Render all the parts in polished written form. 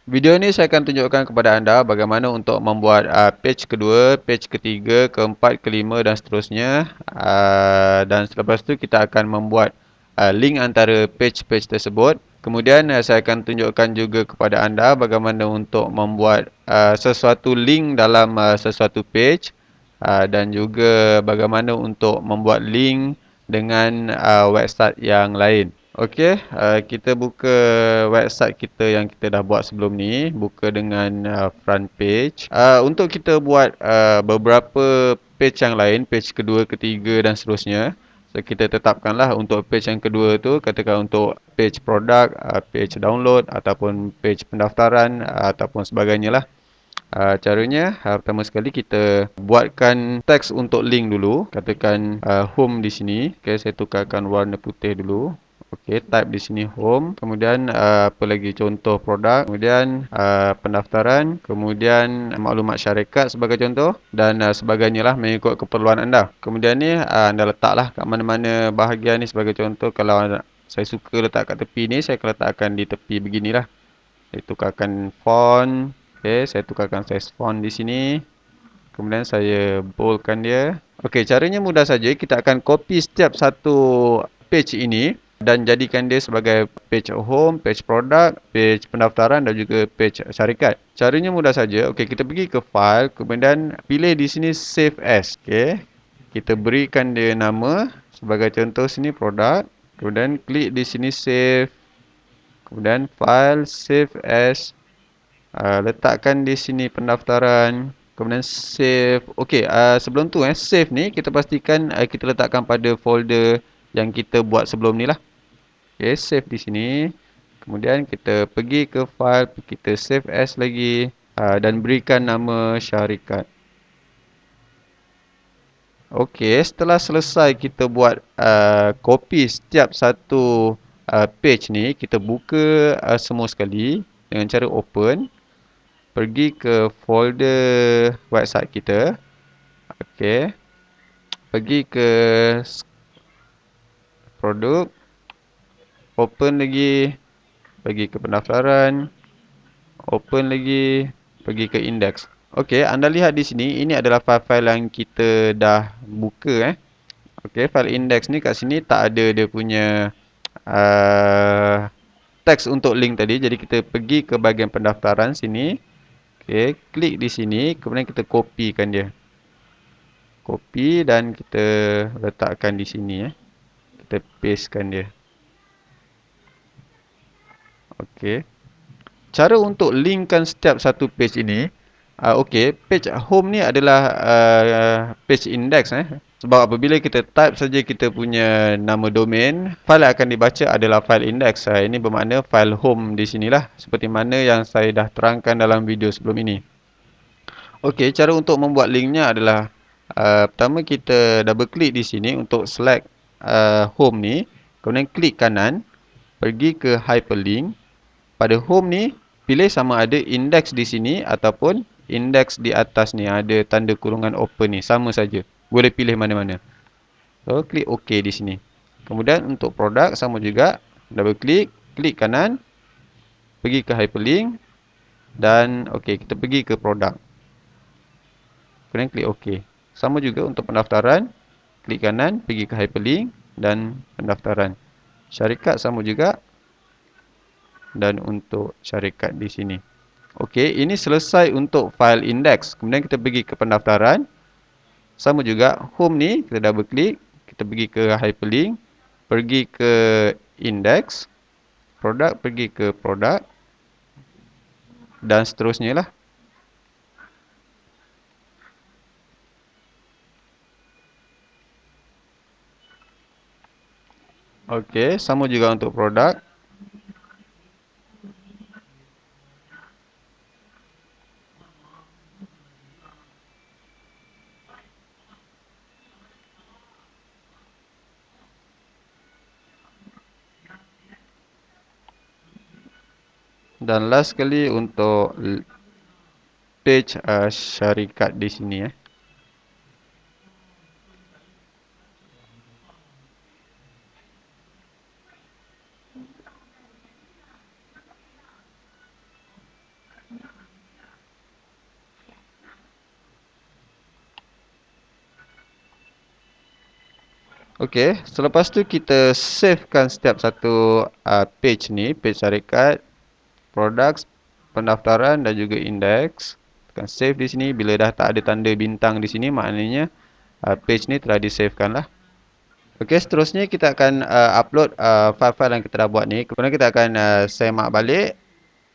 Video ini saya akan tunjukkan kepada anda bagaimana untuk membuat page kedua, page ketiga, keempat, kelima dan seterusnya. Dan selepas itu kita akan membuat link antara page-page tersebut. Kemudian saya akan tunjukkan juga kepada anda bagaimana untuk membuat sesuatu link dalam sesuatu page. Dan juga bagaimana untuk membuat link dengan website yang lain. Okey, kita buka website kita yang kita dah buat sebelum ni, buka dengan front page. Untuk kita buat beberapa page yang lain, page kedua, ketiga dan seterusnya. So kita tetapkanlah untuk page yang kedua tu, katakan untuk page produk, page download ataupun page pendaftaran ataupun sebagainya lah. Caranya, pertama sekali kita buatkan teks untuk link dulu. Katakan home di sini. Okay, saya tukarkan warna putih dulu. Okey, type di sini home. Kemudian apa lagi contoh produk. Kemudian pendaftaran. Kemudian maklumat syarikat sebagai contoh. Dan sebagainya lah mengikut keperluan anda. Kemudian ni anda letaklah kat mana-mana bahagian ni sebagai contoh. Kalau saya suka letak kat tepi ni, saya akan letakkan di tepi beginilah. Saya tukarkan font. Okey, saya tukarkan size font di sini. Kemudian saya boldkan dia. Okey, caranya mudah saja. Kita akan copy setiap satu page ini dan jadikan dia sebagai page home, page produk, page pendaftaran dan juga page syarikat. Caranya mudah saja. Okey, kita pergi ke file, kemudian pilih di sini save as. Okey. Kita berikan dia nama sebagai contoh sini produk. Kemudian klik di sini save. Kemudian file save as. Letakkan di sini pendaftaran. Kemudian save. Okey, sebelum tu save ni kita pastikan kita letakkan pada folder yang kita buat sebelum ni lah. Okey, save di sini. Kemudian kita pergi ke file, kita save as lagi dan berikan nama syarikat. Okey, setelah selesai kita buat copy setiap satu page ni, kita buka semua sekali dengan cara open. Pergi ke folder website kita. Okey. Pergi ke produk. Open lagi. Pergi ke pendaftaran. Open lagi. Pergi ke index. Okey, anda lihat di sini. Ini adalah file-file yang kita dah buka. Okey, file index ni kat sini tak ada dia punya teks untuk link tadi. Jadi kita pergi ke bahagian pendaftaran sini. Okey, klik di sini. Kemudian kita kopikan dia. Copy dan kita letakkan di sini. Kita pastekan dia. Okey. Cara untuk linkkan setiap satu page ini. Okey, page home ni adalah page index. Sebab apabila kita type saja kita punya nama domain, file yang akan dibaca adalah file index. Ini bermakna file home di sinilah. Seperti mana yang saya dah terangkan dalam video sebelum ini. Okey, cara untuk membuat linknya adalah pertama kita double klik di sini untuk select home ni. Kemudian klik kanan, pergi ke hyperlink. Pada home ni, pilih sama ada index di sini ataupun index di atas ni. Ada tanda kurungan open ni, sama saja. Boleh pilih mana-mana. So, klik OK di sini. Kemudian untuk produk sama juga. Double klik, klik kanan, pergi ke hyperlink. Dan OK, kita pergi ke produk. Kemudian klik OK. Sama juga untuk pendaftaran. Klik kanan, pergi ke hyperlink dan pendaftaran. Syarikat sama juga. Dan untuk syarikat di sini. Okey, ini selesai untuk file index. Kemudian kita pergi ke pendaftaran. Sama juga home ni, kita double klik. Kita pergi ke hyperlink. Pergi ke index. Produk, pergi ke produk. Dan seterusnya lah. Okey, sama juga untuk produk. Dan last sekali untuk page syarikat di sini. Okey, selepas tu kita savekan setiap satu page ni, page syarikat, products, pendaftaran dan juga index. Tekan save di sini. Bila dah tak ada tanda bintang di sini, maknanya page ni telah disavekan lah. Okey, seterusnya kita akan upload file-file yang kita dah buat ni. Kemudian kita akan semak balik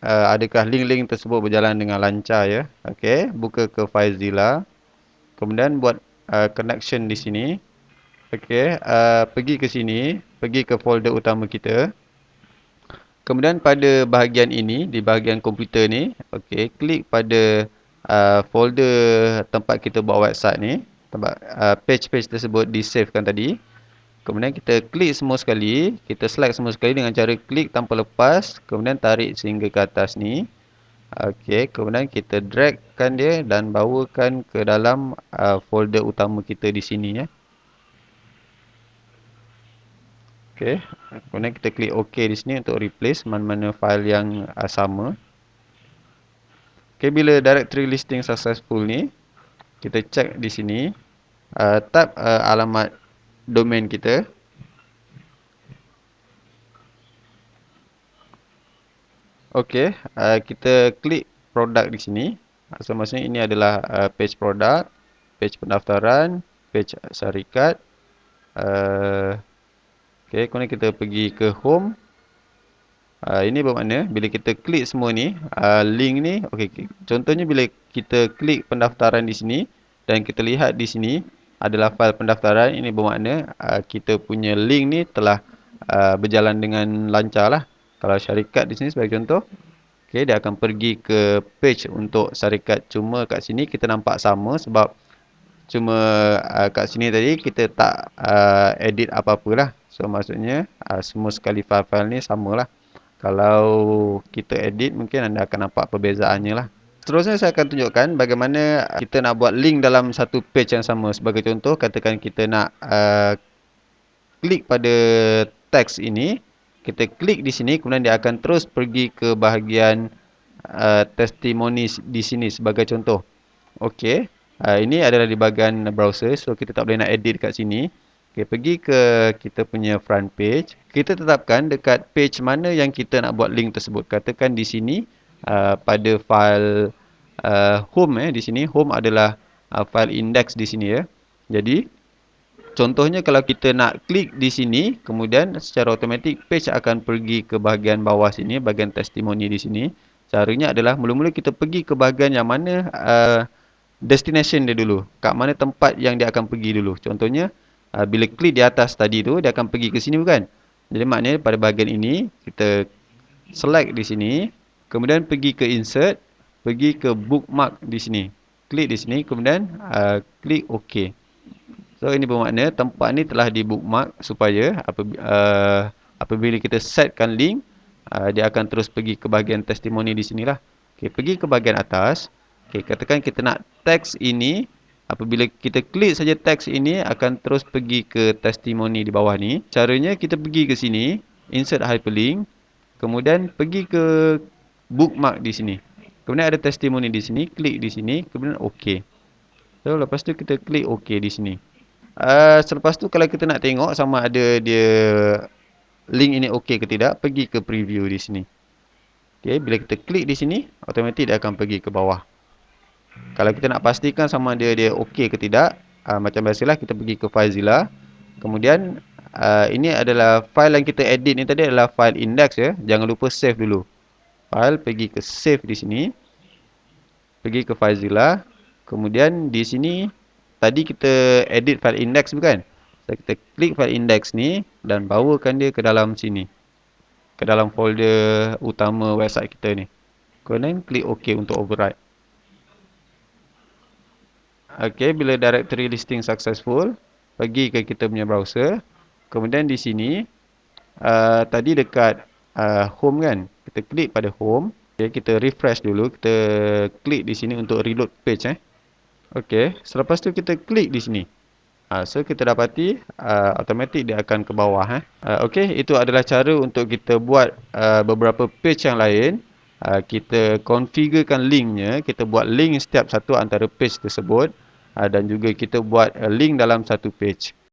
adakah link-link tersebut berjalan dengan lancar ya. Okey, buka ke FileZilla. Kemudian buat connection di sini. Okey, pergi ke sini, pergi ke folder utama kita. Kemudian pada bahagian ini, di bahagian komputer ni, okey, klik pada folder tempat kita buat website ni, tempat page-page tersebut disavekan tadi. Kemudian kita klik semua sekali, kita select semua sekali dengan cara klik tanpa lepas, kemudian tarik sehingga ke atas ni. Okey, kemudian kita dragkan dia dan bawakan ke dalam folder utama kita di sini ya. Okey, kemudian kita klik OK di sini untuk replace mana-mana file yang sama. Okey, bila directory listing successful ni, kita check di sini, tab alamat domain kita. Okey, kita klik produk di sini. So maksudnya ini adalah page produk, page pendaftaran, page syarikat. Okey, kemudian kita pergi ke home. Ini bermakna bila kita klik semua ni, link ni, okey, contohnya bila kita klik pendaftaran di sini dan kita lihat di sini adalah file pendaftaran, ini bermakna kita punya link ni telah berjalan dengan lancar lah. Kalau syarikat di sini sebagai contoh, okey, dia akan pergi ke page untuk syarikat. Cuma kat sini kita nampak sama sebab cuma kat sini tadi kita tak edit apa-apa lah. So maksudnya semua sekali file-file ni samalah. Kalau kita edit mungkin anda akan nampak perbezaannya lah. Seterusnya saya akan tunjukkan bagaimana kita nak buat link dalam satu page yang sama. Sebagai contoh, katakan kita nak klik pada teks ini. Kita klik di sini, kemudian dia akan terus pergi ke bahagian testimoni di sini sebagai contoh. Okey, ini adalah di bahagian browser, so kita tak boleh nak edit kat sini. Okey, pergi ke kita punya front page. Kita tetapkan dekat page mana yang kita nak buat link tersebut. Katakan di sini pada file home di sini home adalah file index di sini ya. Jadi contohnya kalau kita nak klik di sini, kemudian secara automatik page akan pergi ke bahagian bawah sini, bahagian testimoni di sini. Caranya adalah mula-mula kita pergi ke bahagian yang mana destination dia dulu. Kat mana tempat yang dia akan pergi dulu. Contohnya bila klik di atas tadi tu, dia akan pergi ke sini bukan? Jadi maknanya pada bahagian ini kita select di sini, kemudian pergi ke insert, pergi ke bookmark di sini. Klik di sini, kemudian klik OK. So ini bermakna tempat ni telah di bookmark supaya apabila kita setkan link, dia akan terus pergi ke bahagian testimoni di sinilah. Okey, pergi ke bahagian atas. Okey, katakan kita nak teks ini, apabila kita klik saja teks ini akan terus pergi ke testimoni di bawah ni. Caranya kita pergi ke sini, insert hyperlink, kemudian pergi ke bookmark di sini. Kemudian ada testimoni di sini, klik di sini, kemudian OK. So lepas tu kita klik OK di sini. Selepas tu kalau kita nak tengok sama ada dia link ini OK ke tidak, pergi ke preview di sini. Okay, bila kita klik di sini, automatik dia akan pergi ke bawah. Kalau kita nak pastikan sama ada dia OK ke tidak, macam biasalah kita pergi ke FileZilla. Kemudian ini adalah file yang kita edit ni tadi adalah file index ya. Jangan lupa save dulu. File, pergi ke save di sini. Pergi ke FileZilla. Kemudian di sini tadi kita edit file index bukan? So, kita klik file index ni dan bawakan dia ke dalam sini. Ke dalam folder utama website kita ni. Kemudian klik OK untuk override. Okey, bila directory listing successful, pergi ke kita punya browser. Kemudian di sini tadi dekat home kan? Kita klik pada home. Okay, kita refresh dulu. Kita klik di sini untuk reload page Okey, selepas tu kita klik di sini. So kita dapati automatik dia akan ke bawah Okey, itu adalah cara untuk kita buat beberapa page yang lain. Kita configurekan linknya, kita buat link setiap satu antara page tersebut dan juga kita buat link dalam satu page.